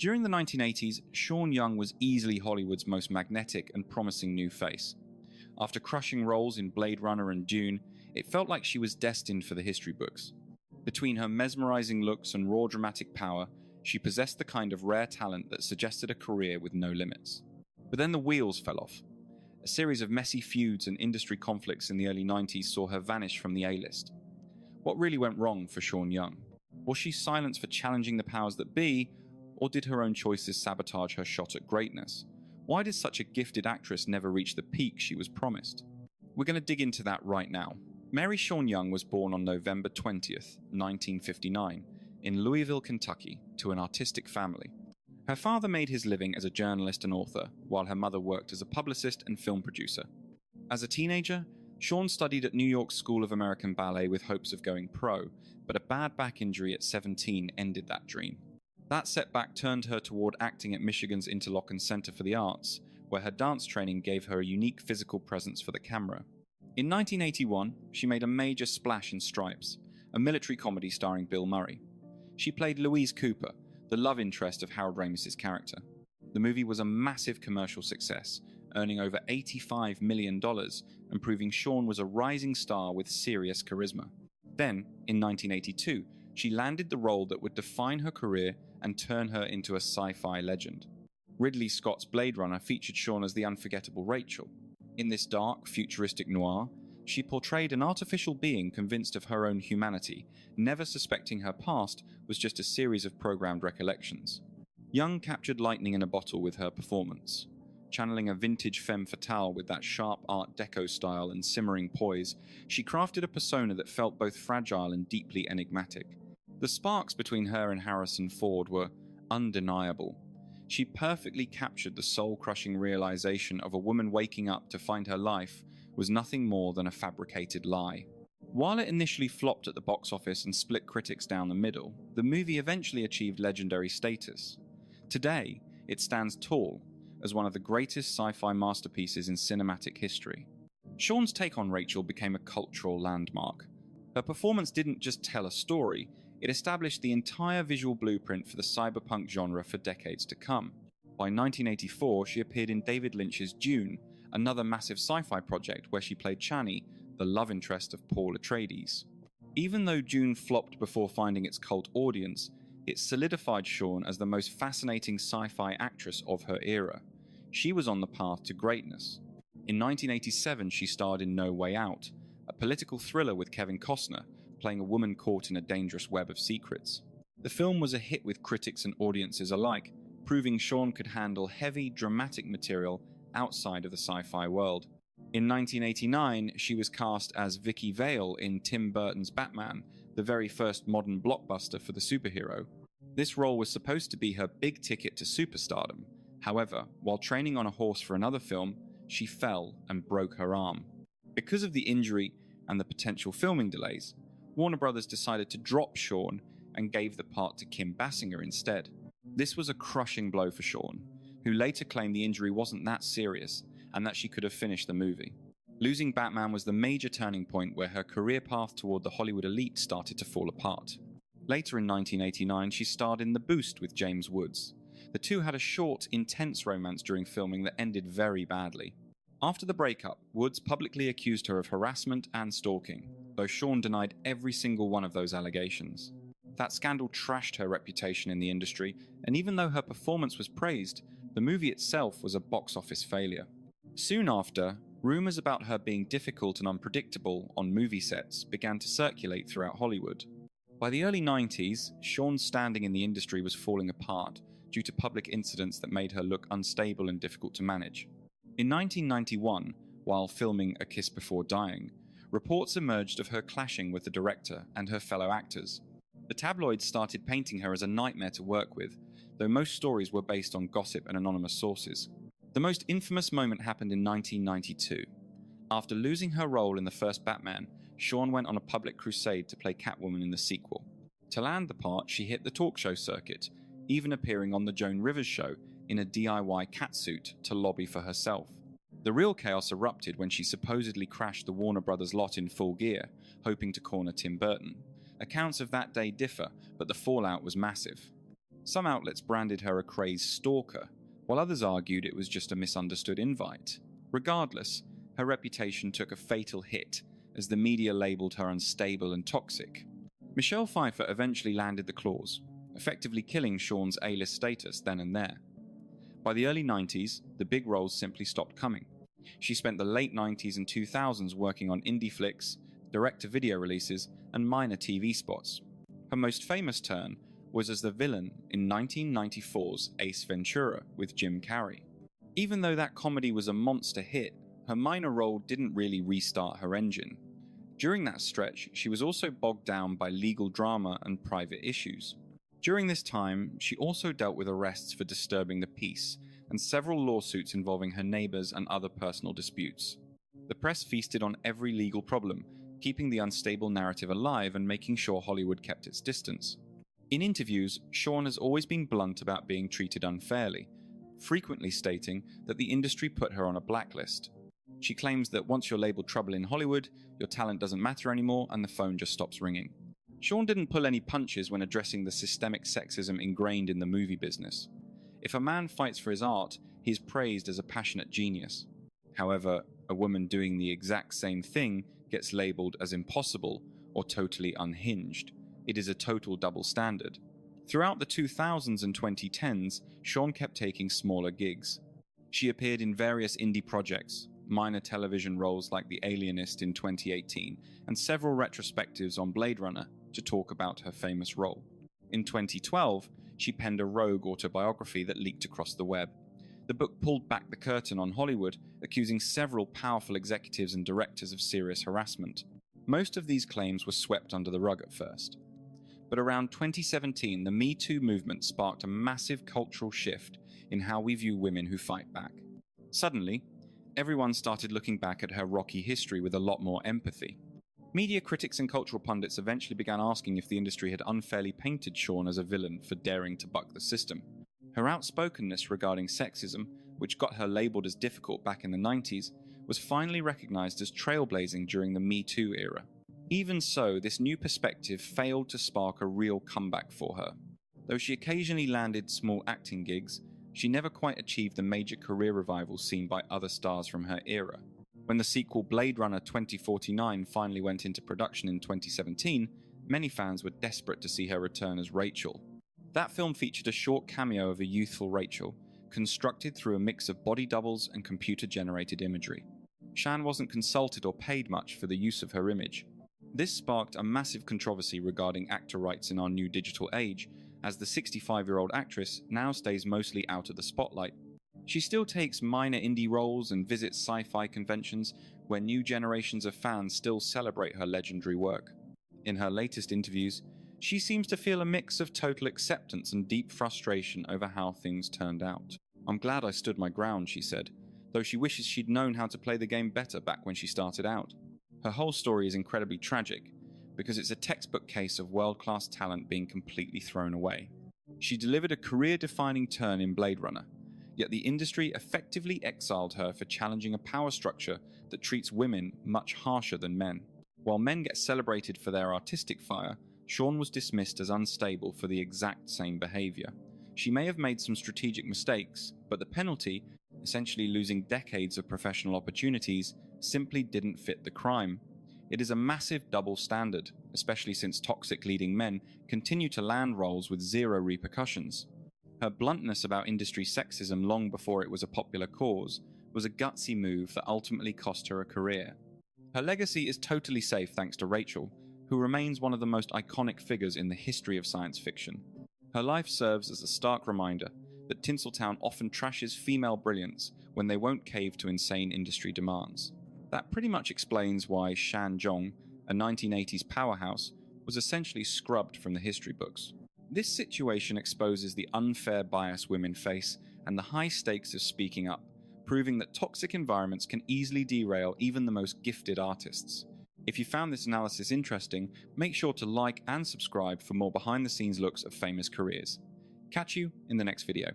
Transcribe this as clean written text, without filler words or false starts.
During the 1980s, Sean Young was easily Hollywood's most magnetic and promising new face. After crushing roles in Blade Runner and Dune, it felt like she was destined for the history books. Between her mesmerizing looks and raw dramatic power, she possessed the kind of rare talent that suggested a career with no limits. But then the wheels fell off. A series of messy feuds and industry conflicts in the early 90s saw her vanish from the A-list. What really went wrong for Sean Young? Was she silenced for challenging the powers that be, or did her own choices sabotage her shot at greatness? Why did such a gifted actress never reach the peak she was promised? We're going to dig into that right now. Mary Sean Young was born on November 20th, 1959, in Louisville, Kentucky, to an artistic family. Her father made his living as a journalist and author, while her mother worked as a publicist and film producer. As a teenager, Sean studied at New York's School of American Ballet with hopes of going pro, but a bad back injury at 17 ended that dream. That setback turned her toward acting at Michigan's Interlochen Center for the Arts, where her dance training gave her a unique physical presence for the camera. In 1981, she made a major splash in Stripes, a military comedy starring Bill Murray. She played Louise Cooper, the love interest of Harold Ramis's character. The movie was a massive commercial success, earning over $85 million and proving Sean was a rising star with serious charisma. Then, in 1982, she landed the role that would define her career and turn her into a sci-fi legend. Ridley Scott's Blade Runner featured Sean as the unforgettable Rachel. In this dark, futuristic noir, she portrayed an artificial being convinced of her own humanity, never suspecting her past was just a series of programmed recollections. Young captured lightning in a bottle with her performance. Channeling a vintage femme fatale with that sharp Art Deco style and simmering poise, she crafted a persona that felt both fragile and deeply enigmatic. The sparks between her and Harrison Ford were undeniable. She perfectly captured the soul-crushing realization of a woman waking up to find her life was nothing more than a fabricated lie. While it initially flopped at the box office and split critics down the middle, the movie eventually achieved legendary status. Today, it stands tall as one of the greatest sci-fi masterpieces in cinematic history. Sean's take on Rachel became a cultural landmark. Her performance didn't just tell a story, it established the entire visual blueprint for the cyberpunk genre for decades to come. By 1984, she appeared in David Lynch's Dune, another massive sci-fi project where she played Chani, the love interest of Paul Atreides. Even though Dune flopped before finding its cult audience, it solidified Sean as the most fascinating sci-fi actress of her era. She was on the path to greatness. In 1987, she starred in No Way Out, a political thriller with Kevin Costner, playing a woman caught in a dangerous web of secrets. The film was a hit with critics and audiences alike, proving Sean could handle heavy, dramatic material outside of the sci-fi world. In 1989, she was cast as Vicky Vale in Tim Burton's Batman, the very first modern blockbuster for the superhero. This role was supposed to be her big ticket to superstardom. However, while training on a horse for another film, she fell and broke her arm. Because of the injury and the potential filming delays, Warner Brothers decided to drop Sean and gave the part to Kim Basinger instead. This was a crushing blow for Sean, who later claimed the injury wasn't that serious and that she could have finished the movie. Losing Batman was the major turning point where her career path toward the Hollywood elite started to fall apart. Later in 1989, she starred in The Boost with James Woods. The two had a short, intense romance during filming that ended very badly. After the breakup, Woods publicly accused her of harassment and stalking, though Sean denied every single one of those allegations. That scandal trashed her reputation in the industry, and even though her performance was praised, the movie itself was a box office failure. Soon after, rumors about her being difficult and unpredictable on movie sets began to circulate throughout Hollywood. By the early 90s, Sean's standing in the industry was falling apart due to public incidents that made her look unstable and difficult to manage. In 1991, while filming A Kiss Before Dying, reports emerged of her clashing with the director and her fellow actors. The tabloids started painting her as a nightmare to work with, though most stories were based on gossip and anonymous sources. The most infamous moment happened in 1992. After losing her role in the first Batman, Sean went on a public crusade to play Catwoman in the sequel. To land the part, she hit the talk show circuit, even appearing on The Joan Rivers Show in a DIY catsuit to lobby for herself. The real chaos erupted when she supposedly crashed the Warner Brothers lot in full gear, hoping to corner Tim Burton. Accounts of that day differ, but the fallout was massive. Some outlets branded her a crazed stalker, while others argued it was just a misunderstood invite. Regardless, her reputation took a fatal hit as the media labeled her unstable and toxic. Michelle Pfeiffer eventually landed the claws, effectively killing Shawn's A-list status then and there. By the early 90s, the big roles simply stopped coming. She spent the late 90s and 2000s working on indie flicks, direct-to-video releases, and minor TV spots. Her most famous turn was as the villain in 1994's Ace Ventura with Jim Carrey. Even though that comedy was a monster hit, her minor role didn't really restart her engine. During that stretch, she was also bogged down by legal drama and private issues. During this time, she also dealt with arrests for disturbing the peace and several lawsuits involving her neighbors and other personal disputes. The press feasted on every legal problem, keeping the unstable narrative alive and making sure Hollywood kept its distance. In interviews, Shawn has always been blunt about being treated unfairly, frequently stating that the industry put her on a blacklist. She claims that once you're labeled trouble in Hollywood, your talent doesn't matter anymore and the phone just stops ringing. Shawn didn't pull any punches when addressing the systemic sexism ingrained in the movie business. If a man fights for his art, he is praised as a passionate genius. However, a woman doing the exact same thing gets labeled as impossible or totally unhinged. It is a total double standard. Throughout the 2000s and 2010s, Shawn kept taking smaller gigs. She appeared in various indie projects, minor television roles like The Alienist in 2018, and several retrospectives on Blade Runner to talk about her famous role. In 2012, she penned a rogue autobiography that leaked across the web. The book pulled back the curtain on Hollywood, accusing several powerful executives and directors of serious harassment. Most of these claims were swept under the rug at first. But around 2017, the Me Too movement sparked a massive cultural shift in how we view women who fight back. Suddenly, everyone started looking back at her rocky history with a lot more empathy. Media critics and cultural pundits eventually began asking if the industry had unfairly painted Shawn as a villain for daring to buck the system. Her outspokenness regarding sexism, which got her labeled as difficult back in the 90s, was finally recognized as trailblazing during the Me Too era. Even so, this new perspective failed to spark a real comeback for her. Though she occasionally landed small acting gigs, she never quite achieved the major career revival seen by other stars from her era. When the sequel Blade Runner 2049 finally went into production in 2017, many fans were desperate to see her return as Rachel. That film featured a short cameo of a youthful Rachel, constructed through a mix of body doubles and computer-generated imagery. Shan wasn't consulted or paid much for the use of her image. This sparked a massive controversy regarding actor rights in our new digital age, as the 65-year-old actress now stays mostly out of the spotlight. She still takes minor indie roles and visits sci-fi conventions where new generations of fans still celebrate her legendary work. In her latest interviews, she seems to feel a mix of total acceptance and deep frustration over how things turned out. "I'm glad I stood my ground," she said, though she wishes she'd known how to play the game better back when she started out. Her whole story is incredibly tragic, because it's a textbook case of world-class talent being completely thrown away. She delivered a career-defining turn in Blade Runner, yet the industry effectively exiled her for challenging a power structure that treats women much harsher than men. While men get celebrated for their artistic fire, Shawn was dismissed as unstable for the exact same behavior. She may have made some strategic mistakes, but the penalty, essentially losing decades of professional opportunities, simply didn't fit the crime. It is a massive double standard, especially since toxic leading men continue to land roles with zero repercussions. Her bluntness about industry sexism long before it was a popular cause was a gutsy move that ultimately cost her a career. Her legacy is totally safe thanks to Rachel, who remains one of the most iconic figures in the history of science fiction. Her life serves as a stark reminder that Tinseltown often trashes female brilliance when they won't cave to insane industry demands. That pretty much explains why Shan Zhong, a 1980s powerhouse, was essentially scrubbed from the history books. This situation exposes the unfair bias women face and the high stakes of speaking up, proving that toxic environments can easily derail even the most gifted artists. If you found this analysis interesting, make sure to like and subscribe for more behind-the-scenes looks of famous careers. Catch you in the next video.